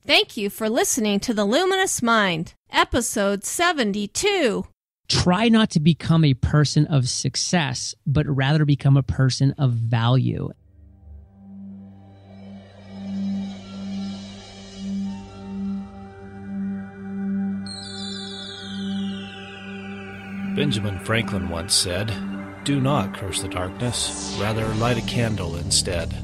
Thank you for listening to The Luminous Mind, episode 72. Try not to become a person of success, but rather become a person of value. Benjamin Franklin once said, "Do not curse the darkness, rather light a candle instead."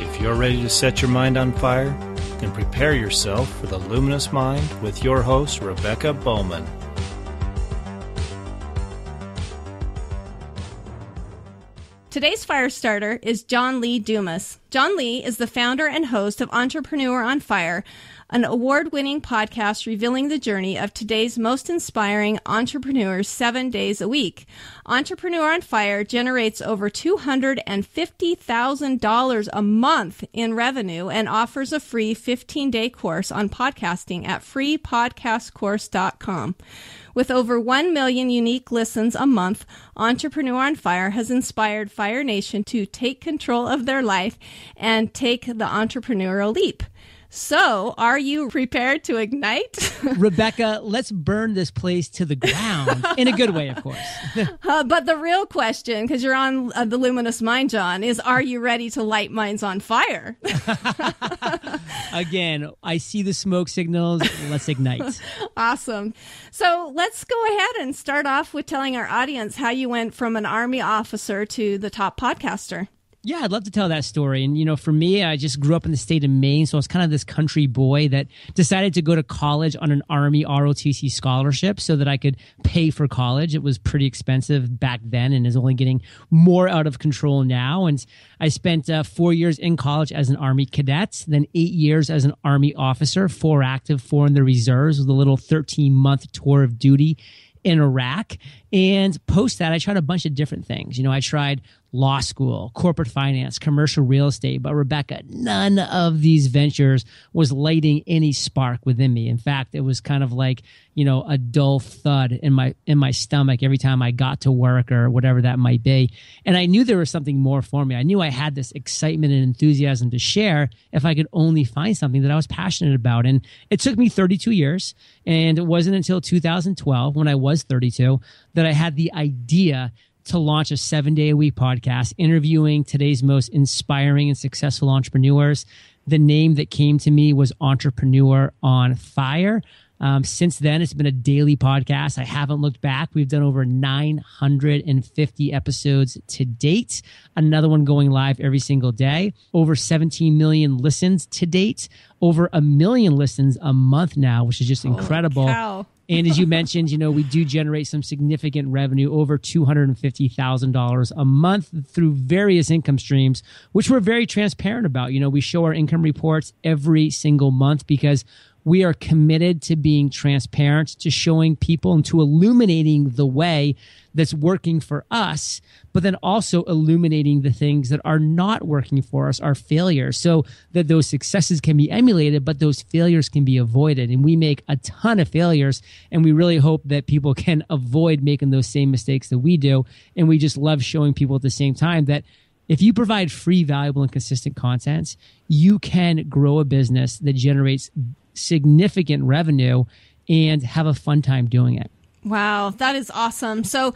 If you're ready to set your mind on fire, then prepare yourself for the Luminous Mind with your host, Rebecca Bowman. Today's fire starter is John Lee Dumas. John Lee is the founder and host of Entrepreneur on Fire, an award-winning podcast revealing the journey of today's most inspiring entrepreneurs 7 days a week. Entrepreneur on Fire generates over $250,000 a month in revenue and offers a free 15-day course on podcasting at freepodcastcourse.com. With over 1 million unique listens a month, Entrepreneur on Fire has inspired Fire Nation to take control of their life and take the entrepreneurial leap. So, are you prepared to ignite? Rebecca, let's burn this place to the ground, in a good way, of course. But the real question, because you're on the Luminous Mind, John, is are you ready to light minds on fire? Again, I see the smoke signals. Let's ignite. Awesome. So let's go ahead and start off with telling our audience how you went from an Army officer to the top podcaster. Yeah, I'd love to tell that story. And, for me, I just grew up in the state of Maine, so I was kind of this country boy that decided to go to college on an Army ROTC scholarship so that I could pay for college. It was pretty expensive back then and is only getting more out of control now. And I spent 4 years in college as an Army cadet, then 8 years as an Army officer, 4 active, 4 in the reserves, with a little 13-month tour of duty in Iraq. And post that, I tried a bunch of different things. I tried law school, corporate finance, commercial real estate. But Rebecca, none of these ventures was lighting any spark within me. In fact, it was kind of like, a dull thud in my stomach every time I got to work or whatever that might be. And I knew there was something more for me. I knew I had this excitement and enthusiasm to share if I could only find something that I was passionate about. And it took me 32 years. And it wasn't until 2012, when I was 32, that I had the idea to launch a 7-day-a-week podcast interviewing today's most inspiring and successful entrepreneurs. The name that came to me was Entrepreneur on Fire. Since then, it's been a daily podcast. I haven't looked back. We've done over 950 episodes to date. Another one going live every single day. Over 17 million listens to date. Over 1 million listens a month now, which is just incredible. Cow. And as you mentioned, we do generate some significant revenue, over $250,000 a month through various income streams, which we're very transparent about. We show our income reports every single month because we are committed to being transparent, to showing people and to illuminating the way that's working for us, but then also illuminating the things that are not working for us, our failures, so that those successes can be emulated, but those failures can be avoided. And we make a ton of failures, and we really hope that people can avoid making those same mistakes that we do. And we just love showing people at the same time that if you provide free, valuable, and consistent content, you can grow a business that generates significant revenue and have a fun time doing it. Wow, that is awesome. So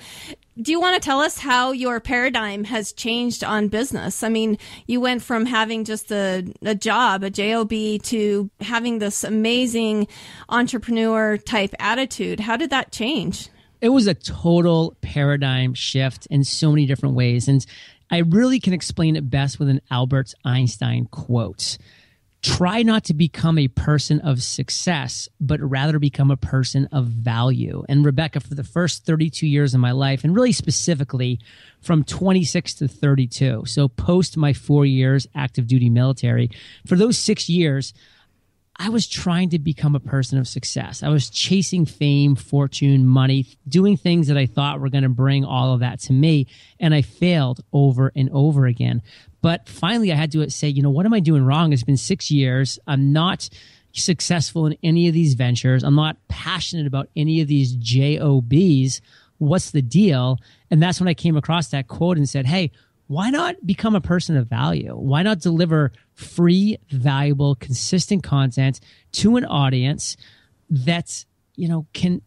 do you want to tell us how your paradigm has changed on business? I mean, you went from having just a job, a job, to having this amazing entrepreneur type attitude. How did that change? It was a total paradigm shift in so many different ways. And I really can explain it best with an Albert Einstein quote. Try not to become a person of success, but rather become a person of value. And Rebecca, for the first 32 years of my life, and really specifically from 26 to 32, so post my 4 years active duty military, for those 6 years, I was trying to become a person of success. I was chasing fame, fortune, money, doing things that I thought were going to bring all of that to me. And I failed over and over again. But finally, I had to say, what am I doing wrong? It's been 6 years. I'm not successful in any of these ventures. I'm not passionate about any of these JOBs. what's the deal? And that's when I came across that quote and said, hey, why not become a person of value? Why not deliver free, valuable, consistent content to an audience that's, can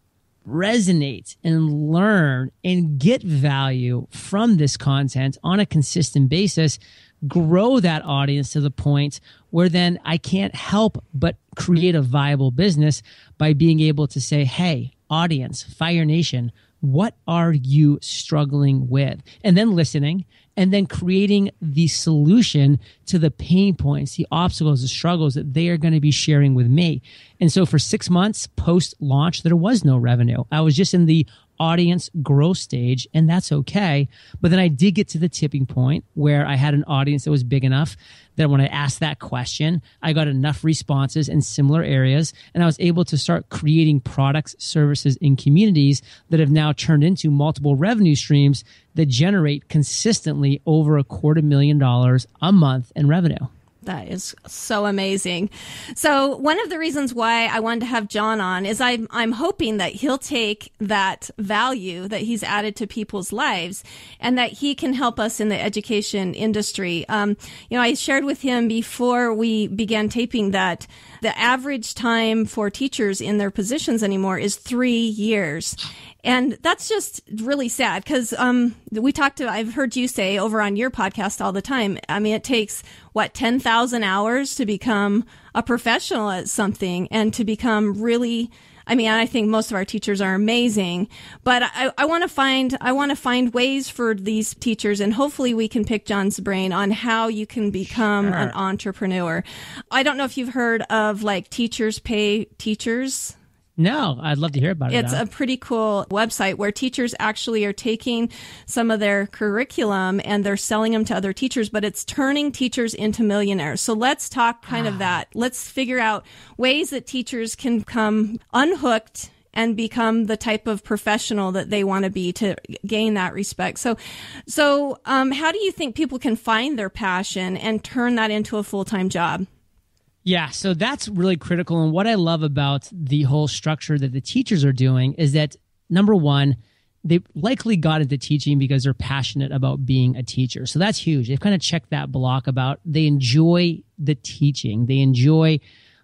resonate and learn and get value from this content on a consistent basis, grow that audience to the point where then I can't help but create a viable business by being able to say, hey, audience, Fire Nation, what are you struggling with? And then listening, and then creating the solution to the pain points, the obstacles, the struggles that they are going to be sharing with me. And so for 6 months post-launch, there was no revenue. I was just in the audience growth stage, and that's okay. But then I did get to the tipping point where I had an audience that was big enough that when I asked that question, I got enough responses in similar areas, and I was able to start creating products, services, and communities that have now turned into multiple revenue streams that generate consistently over $250,000 a month in revenue. That is so amazing. So one of the reasons why I wanted to have John on is I'm hoping that he'll take that value that he's added to people's lives and that he can help us in the education industry. I shared with him before we began taping that the average time for teachers in their positions anymore is 3 years. And that's just really sad because I've heard you say over on your podcast all the time, I mean, it takes, 10,000 hours to become a professional at something and to become really, I think most of our teachers are amazing, but I want to find ways for these teachers, and hopefully we can pick John's brain on how you can become an entrepreneur. I don't know if you've heard of Teachers Pay Teachers. No, I'd love to hear about it. It's a pretty cool website where teachers actually are taking some of their curriculum and they're selling them to other teachers, but it's turning teachers into millionaires. So let's talk kind of that. Let's figure out ways that teachers can come unhooked and become the type of professional that they want to be to gain that respect. So how do you think people can find their passion and turn that into a full-time job? Yeah, so that's really critical. And what I love about the whole structure that the teachers are doing is that, number one, they likely got into teaching because they're passionate about being a teacher. So that's huge. They've kind of checked that block about they enjoy the teaching. They enjoy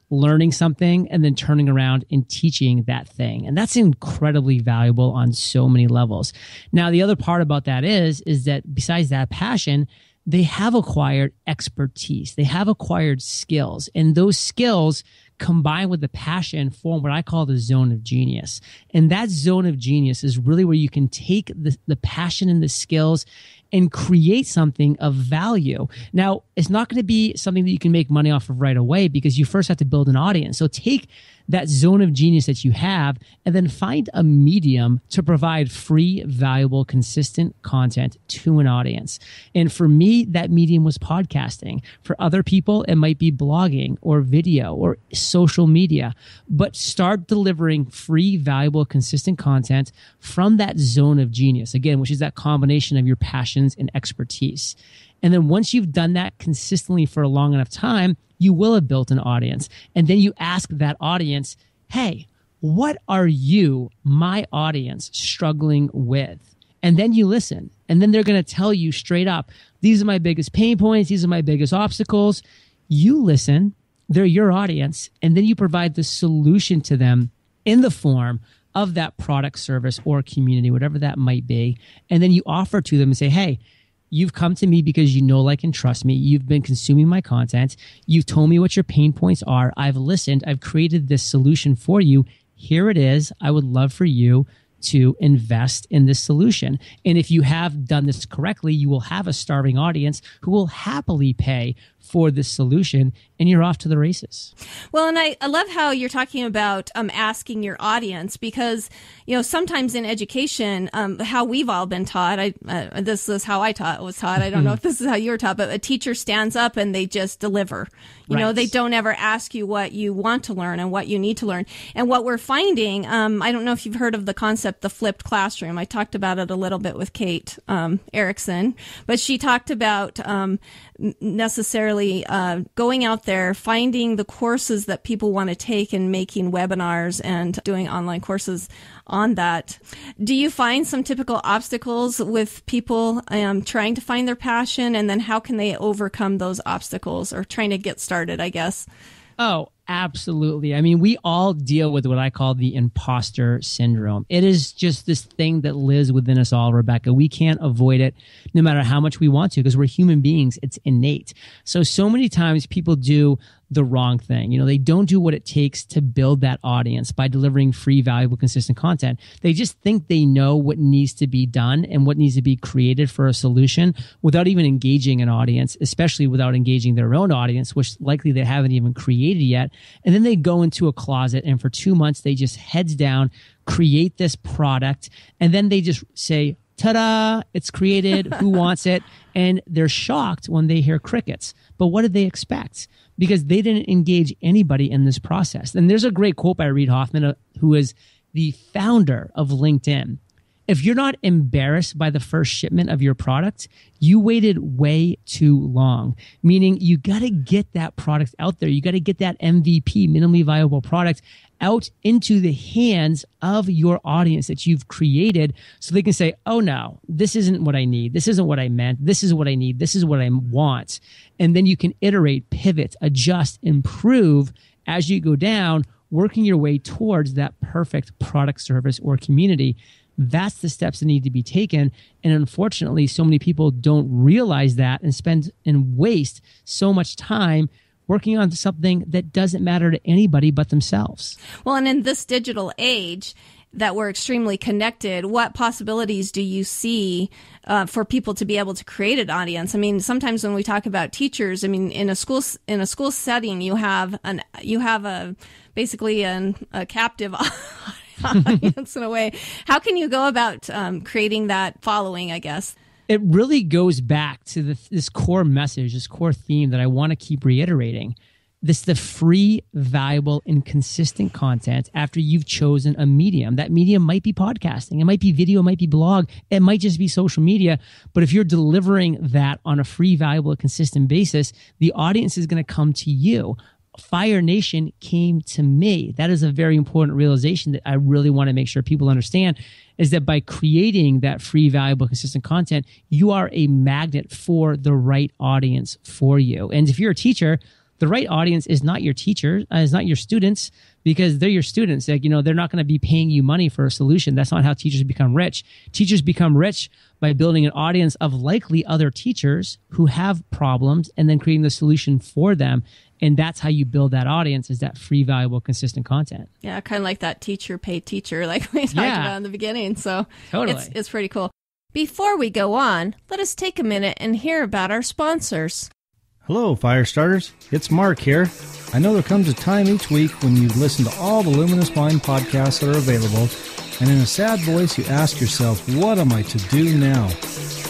learning something and then turning around and teaching that thing. And that's incredibly valuable on so many levels. Now, the other part about that is that besides that passion, they have acquired expertise. They have acquired skills. And those skills combined with the passion form what I call the zone of genius. And that zone of genius is really where you can take the passion and the skills and create something of value. Now, it's not going to be something that you can make money off of right away because you first have to build an audience. So take that zone of genius that you have and then find a medium to provide free, valuable, consistent content to an audience. And for me, that medium was podcasting. For other people, it might be blogging or video or social media. But start delivering free, valuable, consistent content from that zone of genius, again, which is that combination of your passions and expertise. And then once you've done that consistently for a long enough time, you will have built an audience. And then you ask that audience, hey, what are you, my audience, struggling with? And then you listen. And then they're going to tell you straight up, these are my biggest pain points. These are my biggest obstacles. You listen. They're your audience. And then you provide the solution to them in the form of that product, service, or community, whatever that might be. And then you offer to them and say, hey, you've come to me because you know, like, and trust me. You've been consuming my content. You've told me what your pain points are. I've listened. I've created this solution for you. Here it is. I would love for you to invest in this solution. And if you have done this correctly, you will have a starving audience who will happily pay for this solution, and you're off to the races. Well, and I love how you're talking about asking your audience, because, sometimes in education, how we've all been taught, this is how I was taught. I don't know if this is how you were taught, but a teacher stands up and they just deliver. They don't ever ask you what you want to learn and what you need to learn. And what we're finding, I don't know if you've heard of the concept, the flipped classroom. I talked about it a little bit with Kate Erickson, but she talked about necessarily going out there, finding the courses that people want to take and making webinars and doing online courses on that. Do you find some typical obstacles with people trying to find their passion, and then how can they overcome those obstacles or trying to get started, I guess? Oh, absolutely. I mean, we all deal with what I call the imposter syndrome. It is just this thing that lives within us all, Rebecca. We can't avoid it no matter how much we want to, because we're human beings. It's innate. So many times people do the wrong thing. You know, they don't do what it takes to build that audience by delivering free, valuable, consistent content. They just think they know what needs to be done and what needs to be created for a solution without even engaging an audience, especially without engaging their own audience, which likely they haven't even created yet. And then they go into a closet, and for 2 months, they just heads down, create this product, and then they just say, ta-da, it's created, who wants it? And they're shocked when they hear crickets. But what did they expect? Because they didn't engage anybody in this process. And there's a great quote by Reid Hoffman, who is the founder of LinkedIn. If you're not embarrassed by the first shipment of your product, you waited way too long. Meaning you got to get that product out there. You got to get that MVP, minimally viable product, out into the hands of your audience that you've created, so they can say, oh no, this isn't what I need. This isn't what I meant. This is what I need. This is what I want. And then you can iterate, pivot, adjust, improve as you go down, working your way towards that perfect product, service, or community. That's the steps that need to be taken. And unfortunately, so many people don't realize that and spend and waste so much time working on something that doesn't matter to anybody but themselves. Well, and in this digital age that we're extremely connected, what possibilities do you see for people to be able to create an audience? I mean, sometimes when we talk about teachers, I mean, in a school setting, you have basically a captive audience in a way. How can you go about creating that following, I guess? It really goes back to this core message, this core theme that I want to keep reiterating. The free, valuable, and consistent content after you've chosen a medium. That medium might be podcasting. It might be video. It might be blog. It might just be social media. But if you're delivering that on a free, valuable, consistent basis, the audience is going to come to you. Fire Nation came to me. That is a very important realization that I really want to make sure people understand, is that by creating that free, valuable, consistent content, you are a magnet for the right audience for you. And if you're a teacher, the right audience is not your teacher, is not your students, because they're your students. Like, you know, they're not going to be paying you money for a solution. That's not how teachers become rich. Teachers become rich by building an audience of likely other teachers who have problems and then creating the solution for them. And that's how you build that audience, is that free, valuable, consistent content. Yeah, kind of like that teacher pay teacher like we talked about in the beginning. So totally. It's pretty cool. Before we go on, let us take a minute and hear about our sponsors. Hello, fire starters. It's Mark here. I know there comes a time each week when you listen to all the Luminous Mind podcasts that are available, and in a sad voice you ask yourself, what am I to do now?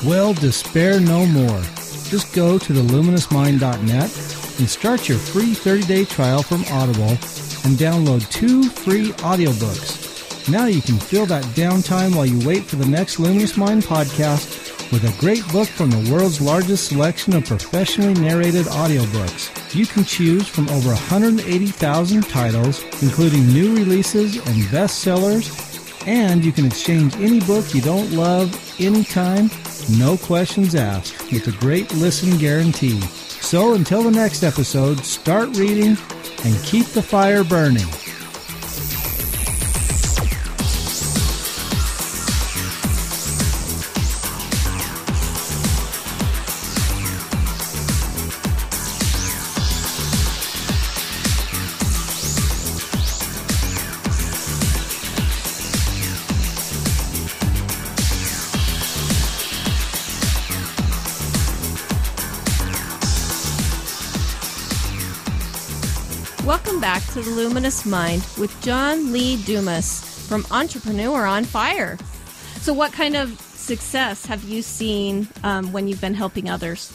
Well, despair no more. Just go to theluminousmind.net and start your free 30-day trial from Audible and download 2 free audiobooks. Now you can fill that downtime while you wait for the next Luminous Mind podcast with a great book from the world's largest selection of professionally narrated audiobooks. You can choose from over 180,000 titles, including new releases and bestsellers, and you can exchange any book you don't love anytime, no questions asked, with a great listen guarantee. So until the next episode, start reading and keep the fire burning. Welcome back to the Luminous Mind with John Lee Dumas from EntrepreneurOnFire. So what kind of success have you seen when you've been helping others?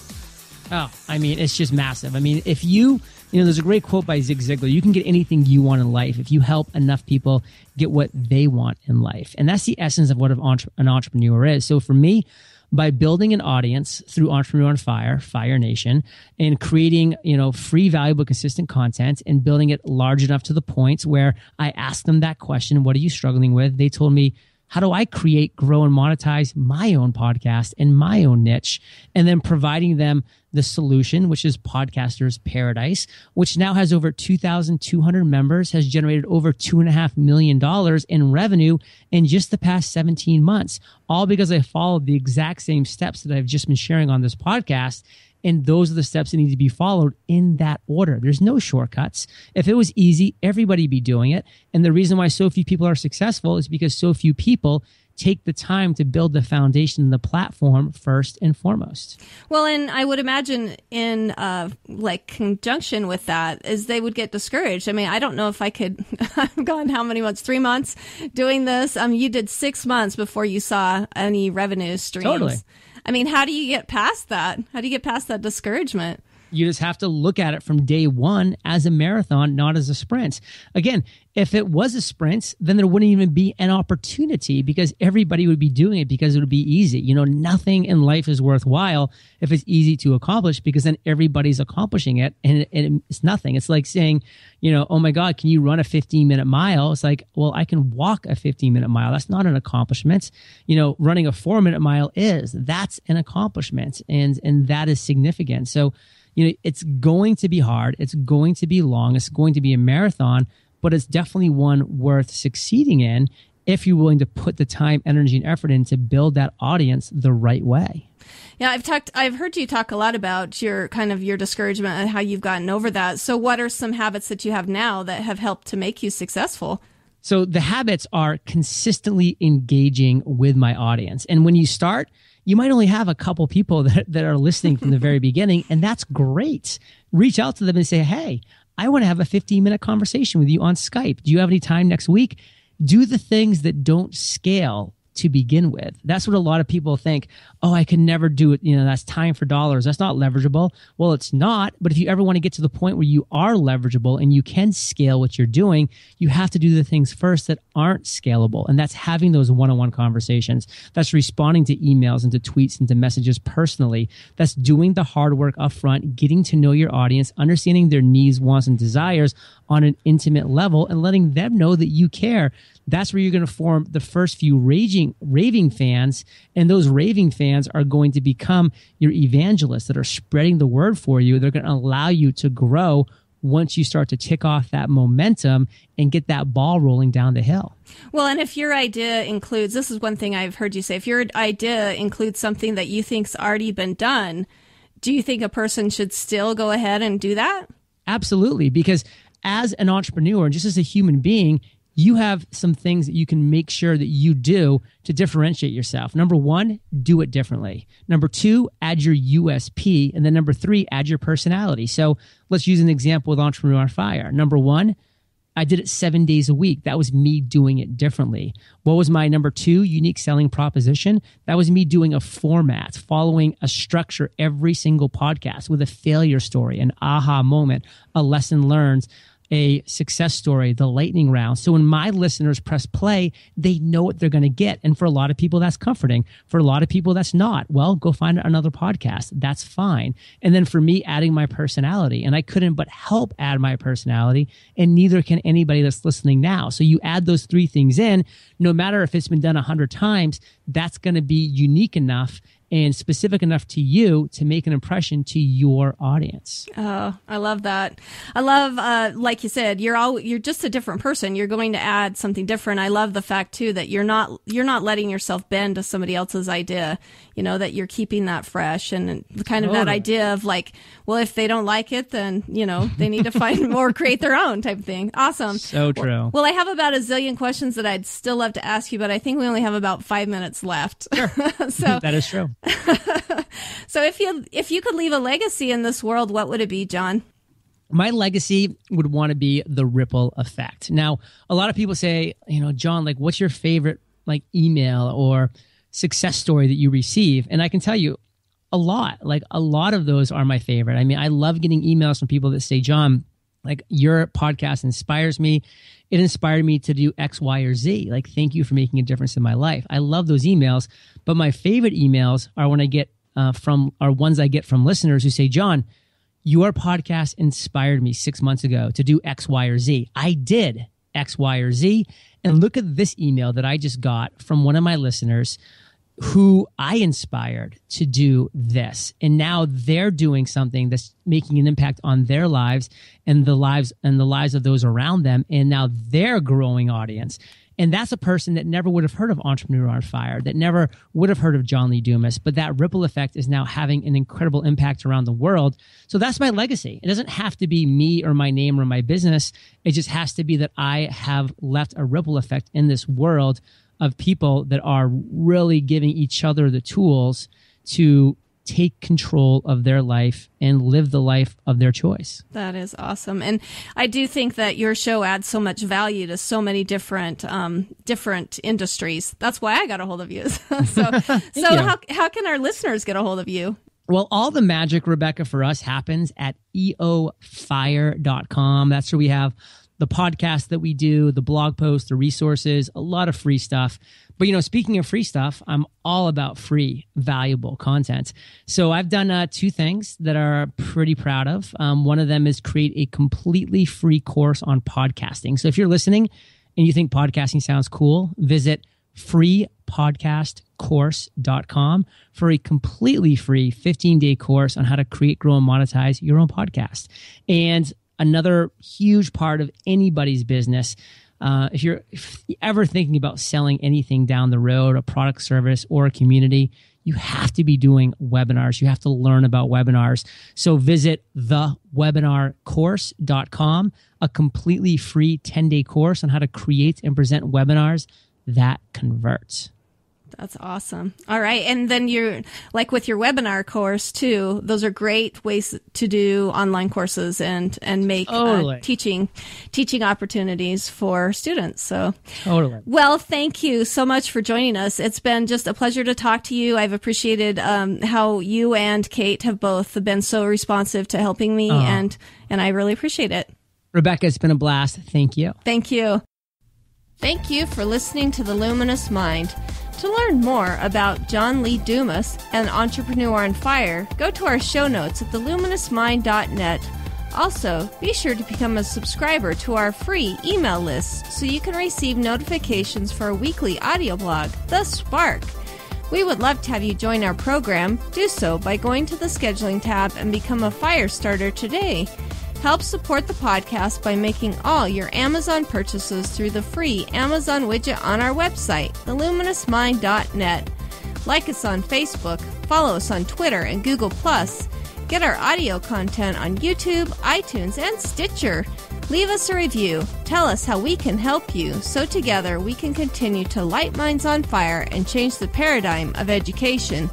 Oh, I mean, it's just massive. I mean, if you know, there's a great quote by Zig Ziglar, you can get anything you want in life if you help enough people get what they want in life. And that's the essence of what an entrepreneur is. So for me, by building an audience through Entrepreneur on Fire, Fire Nation, and creating, free, valuable, consistent content and building it large enough to the point where I asked them that question, what are you struggling with? They told me, how do I create, grow, and monetize my own podcast and my own niche? And then providing them the solution, which is Podcasters Paradise, which now has over 2,200 members, has generated over $2.5 million in revenue in just the past 17 months, all because I followed the exact same steps that I've just been sharing on this podcast. And those are the steps that need to be followed in that order. There's no shortcuts. If it was easy, everybody'd be doing it. And the reason why so few people are successful is because so few people take the time to build the foundation and the platform first and foremost. Well, and I would imagine in conjunction with that is they would get discouraged. I mean, I don't know if I could, I've gone how many months, 3 months doing this. You did 6 months before you saw any revenue streams. Totally. I mean, how do you get past that? How do you get past that discouragement? You just have to look at it from day one as a marathon, not as a sprint. Again, if it was a sprint, then there wouldn't even be an opportunity because everybody would be doing it because it would be easy. Nothing in life is worthwhile if it's easy to accomplish because then everybody's accomplishing it and it's nothing. It's like saying, oh my God, can you run a 15-minute mile? It's like, well, I can walk a 15-minute mile. That's not an accomplishment. Running a 4-minute mile that's an accomplishment and that is significant. So, it's going to be hard. It's going to be long. It's going to be a marathon, but it's definitely one worth succeeding in if you're willing to put the time, energy, and effort in to build that audience the right way. Yeah, I've heard you talk a lot about your discouragement and how you've gotten over that. So what are some habits that you have now that have helped to make you successful? So the habits are consistently engaging with my audience. And when you start, you might only have a couple people that are listening from the very beginning, and that's great. Reach out to them and say, hey, I want to have a 15-minute conversation with you on Skype. Do you have any time next week? Do the things that don't scale to begin with. That's what a lot of people think. Oh, I can never do it. That's time for dollars. That's not leverageable. Well, it's not. But if you ever want to get to the point where you are leverageable and you can scale what you're doing, you have to do the things first that aren't scalable. And that's having those one-on-one conversations. That's responding to emails and to tweets and to messages personally. That's doing the hard work up front, getting to know your audience, understanding their needs, wants, and desires on an intimate level and letting them know that you care. That's where you're going to form the first few raving fans. And those raving fans are going to become your evangelists that are spreading the word for you. They're going to allow you to grow once you start to tick off that momentum and get that ball rolling down the hill. Well, and if your idea includes, this is one thing I've heard you say, if your idea includes something that you think's already been done, do you think a person should still go ahead and do that? Absolutely. Because as an entrepreneur, just as a human being, you have some things that you can make sure that you do to differentiate yourself. Number one, do it differently. Number two, add your USP. And then number three, add your personality. So let's use an example with Entrepreneur on Fire. Number one, I did it 7 days a week. That was me doing it differently. What was my number two unique selling proposition? That was me doing a format, following a structure every single podcast with a failure story, an aha moment, a lesson learned, a success story, the lightning round. So when my listeners press play, they know what they're going to get. And for a lot of people, that's comforting. For a lot of people, that's not. Well, go find another podcast. That's fine. And then for me, adding my personality. And I couldn't but help add my personality, and neither can anybody that's listening now. So you add those three things in, no matter if it's been done 100 times, that's going to be unique enough and specific enough to you to make an impression to your audience. Oh, I love that. I love, like you said, you're just a different person. You're going to add something different. I love the fact too that you're not letting yourself bend to somebody else's idea. That you're keeping that fresh and kind of that idea of like, well, if they don't like it, then they need to find more, create their own type of thing. Awesome. So true. Well, I have about a zillion questions that I'd still love to ask you, but I think we only have about 5 minutes left. Sure. So that is true. So if you could leave a legacy in this world, what would it be, John? My legacy would want to be the ripple effect. Now, a lot of people say, John, like, what's your favorite email or success story that you receive? And I can tell you a lot of those are my favorite. I mean, I love getting emails from people that say, John, Like, your podcast inspires me. It inspired me to do X, Y, or Z. Like, thank you for making a difference in my life. I love those emails, but my favorite emails are when I get ones I get from listeners who say, John, your podcast inspired me 6 months ago to do X, Y, or Z. I did X, Y, or Z. And look at this email that I just got from one of my listeners who I inspired to do this. And now they're doing something that's making an impact on their lives and the lives of those around them. And now they're a growing audience. And that's a person that never would have heard of Entrepreneur on Fire, that never would have heard of John Lee Dumas. But that ripple effect is now having an incredible impact around the world. So that's my legacy. It doesn't have to be me or my name or my business. It just has to be that I have left a ripple effect in this world of people that are really giving each other the tools to take control of their life and live the life of their choice. That is awesome. And I do think that your show adds so much value to so many different industries. That's why I got a hold of you. So how can our listeners get a hold of you? Well, all the magic, Rebecca, for us happens at eofire.com. That's where we have the podcast that we do, the blog posts, the resources, a lot of free stuff. But, speaking of free stuff, I'm all about free, valuable content. So I've done two things that I'm pretty proud of. One of them is create a completely free course on podcasting. So if you're listening and you think podcasting sounds cool, visit freepodcastcourse.com for a completely free 15-day course on how to create, grow, and monetize your own podcast. And another huge part of anybody's business, if you're ever thinking about selling anything down the road, a product, service, or a community, you have to be doing webinars. You have to learn about webinars. So visit thewebinarcourse.com, a completely free 10-day course on how to create and present webinars that converts. That's awesome. All right. And then you're like with your webinar course too, those are great ways to do online courses and make teaching opportunities for students. So totally. Well, thank you so much for joining us. It's been just a pleasure to talk to you. I've appreciated how you and Kate have both been so responsive to helping me, and I really appreciate it. Rebecca, it's been a blast. Thank you. Thank you. Thank you for listening to The Luminous Mind. To learn more about John Lee Dumas and Entrepreneur on Fire, go to our show notes at theluminousmind.net. Also, be sure to become a subscriber to our free email list so you can receive notifications for our weekly audio blog, The Spark. We would love to have you join our program. Do so by going to the scheduling tab and become a fire starter today. Help support the podcast by making all your Amazon purchases through the free Amazon widget on our website, theluminousmind.net. Like us on Facebook, follow us on Twitter and Google+. Get our audio content on YouTube, iTunes, and Stitcher. Leave us a review. Tell us how we can help you so together we can continue to light minds on fire and change the paradigm of education.